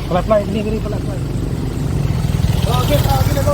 Pelat-pelat ini gini pelat-pelat. Oke, kita go.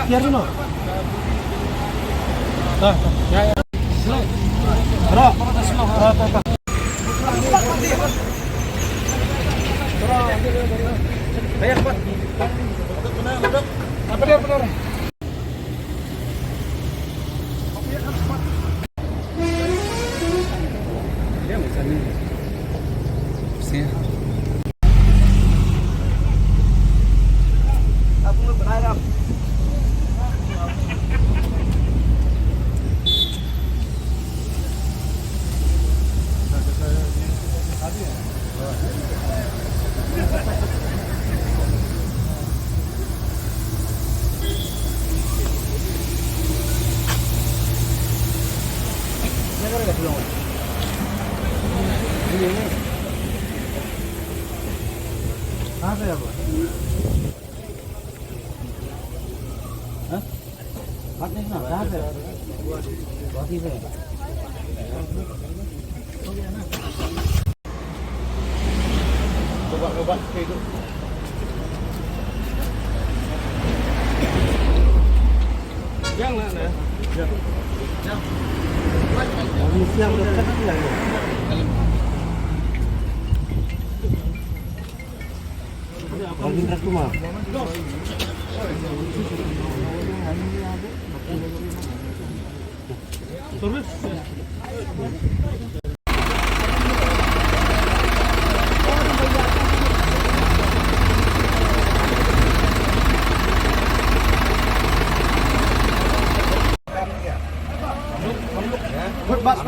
Biarin loh. Ya ya. Bro, Apa ya, Bos? Hah? Patnya kenapa? Apa ya? Bagi saya. Coba itu. Yang mana? Yang. Yang dekat lagi. Lagi berat cuma. Terus. Put bus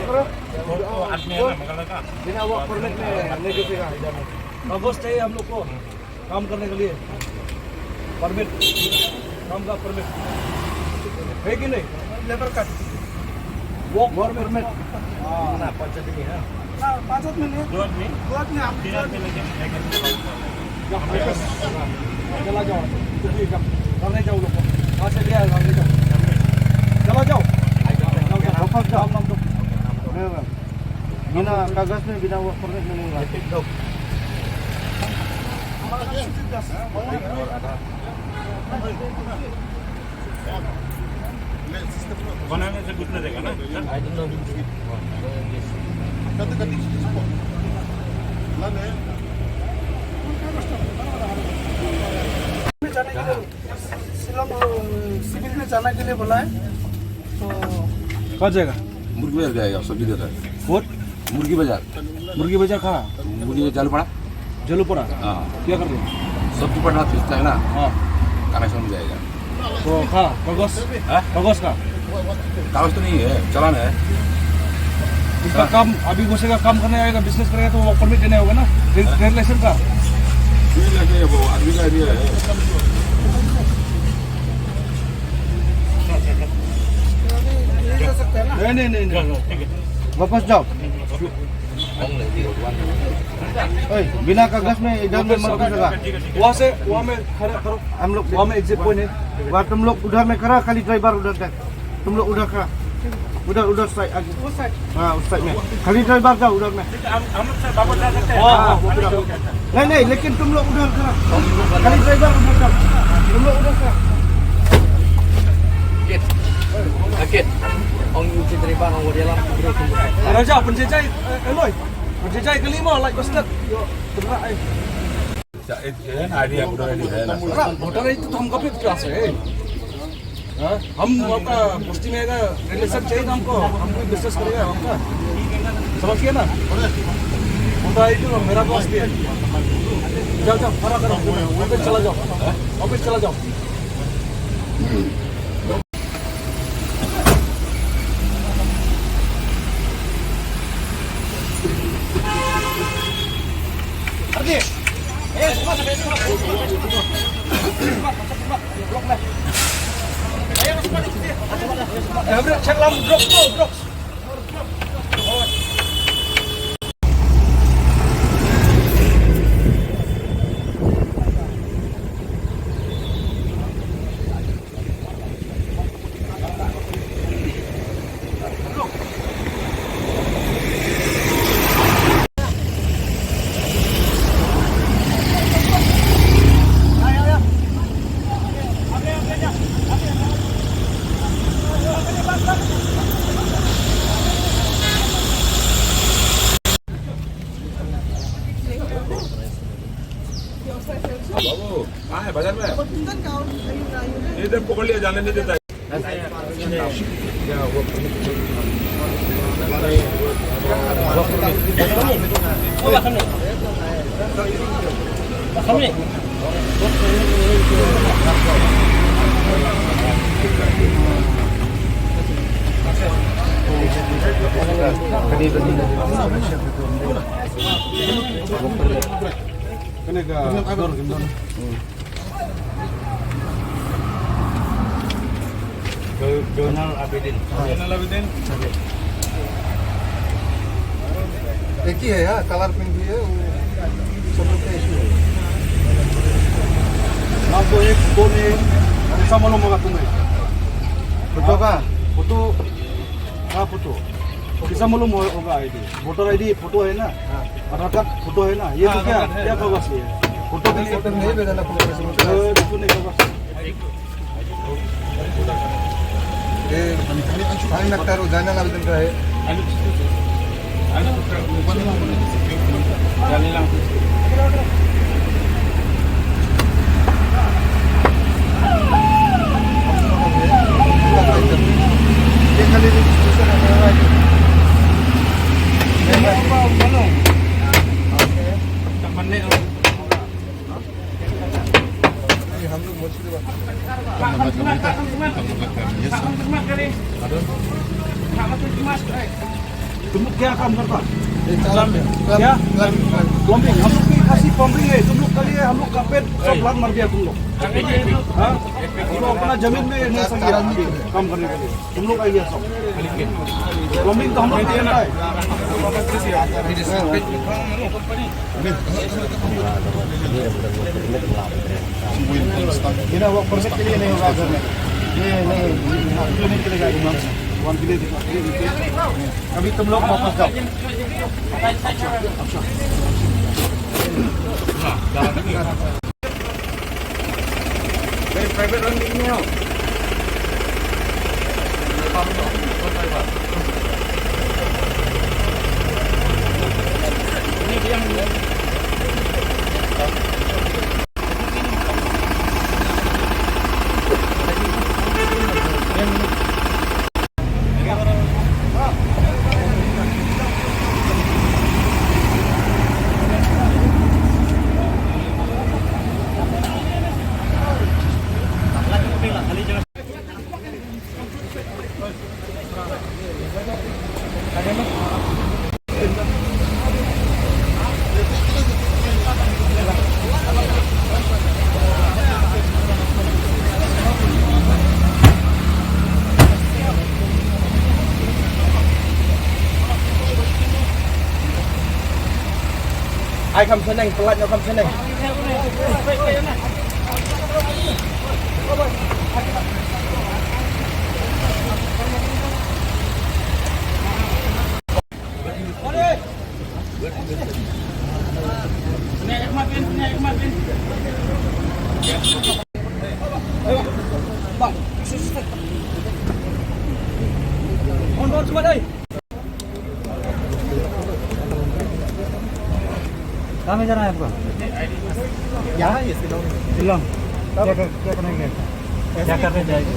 bro. बिना work permit में नहीं देगा। अगस्त चाहिए हम लोग को काम करने के लिए परमिट, काम का परमिट है कि नहीं? Labour card, work permit. ना 5 दिन है ना, 5 दिन नहीं, 2 आदमी आप 3 आदमी लेके चला जाओ, करने जाओ लोग वहाँ से लिया करने जाओ, चला जाओ बिना कागज में, बिना वर्क परमिट में नहीं। बनाने से कितना देगा ना? सिविल में जाने के लिए बोला है तो कहाँ जाएगा? मुर्गी बाजार जाएगा, सब्जी देता है। और मुर्गी बाजार, मुर्गी बाजार कहाँ? मुर्गी बाजार पड़ा। जलूपड़ा। हाँ, क्या कर रहे हो? सब्जी पड़ना खींचता है ना, हाँ कनेक्शन में जाएगा। तो कहाँ कागज? हाँ? कागज का कागज तो नहीं है, चालान है। इसका काम अभी घुसेगा, काम करने आएगा, बिजनेस करेगा तो वो परमिट देना होगा ना, ट्रेड लाइसेंस का। ये लगे वो आदमी का एरिया है। नहीं वापस जाओ। ओए, बिना कागज में इधर में मत घुसेगा। वहाँ से वहाँ में खड़ा करो, हम लोग वहाँ में एग्जिट पॉइंट है, वहाँ तुम लोग उधर में खड़ा, खाली ड्राइवर उधर तक, तुम लोग उधर खड़ा, उधर साइड आगे, हाँ उस साइड में खाली ड्राइवर जाओ उधर में। हम लोग से वापस जा सकते हैं? नहीं लेकिन तुम लोग उधर खड़ा, खाली ड्राइवर उधर खड़ा, तुम लोग उधर खड़ा। Sakit. Ông Yuki dari bang, ông dia lampu bro. Raja penjajah, Eloy, penjajah kelima like Ustaz. Ternak eh. Idea voter ID है ना। वोटर आईडी तो हमको भी क्लास है। हाँ, हम अपना बस्ती में आएगा, रिलेशन चाहिए ना हमको, हम कोई बिजनेस करेगा हमका, समझिए ना। वोटर आईडी तो मेरा पास भी है। जाओ खड़ा करो, ऑफिस चला जाओ, ऑफिस चला जाओ। Cek lampu drop. बाबू कहाँ है बाजार में? इधर पकड़ लिया, जाने नहीं देता है। Donald Abidin. एक ही है यार, कलर पिंक भी है, वो सब लोग का इशू है। आपको एक फोन है, ऐसा मालूम होगा तुम्हें। फोटो का फोटो, हाँ फोटो कैसा मालूम होगा? आईडी, वोटर आईडी फोटो है ना, आधार कार्ड फोटो है ना, ये तो क्या कागज है? फोटो के लिए नहीं भेजना पड़ेगा ये खाली नक्तार जाने वाला दिन का है। ये खाली रजिस्ट्रेशन है। हम लोग मछली तुम लोग क्या काम करता? क्या प्लम्बिंग, हम लोग की खासी प्लम्बिंग है। तुम लोग कल हम लोग का पेट सब लात मर गया तुम लोग। हाँ, तुम लोग अपना जमीन में नहीं समझे काम करने के लिए, तुम लोग आइए सब। प्लम्बिंग तो हम लोग देना है। बिना वर्क परमिट के लिए नहीं होगा घर में, ये नहीं क्यों चलेगा? वन के लिए अभी तुम लोग वापस जाओ। Nah, jalan lagi. Dari private running-nya. Ini dia yang Ai cầm sân này, pelat cầm sân này. Bang, on semua đây. Kami jana ya, Bro. Ya, yes, Silang. क्या करेंगे? क्या करने जाएंगे?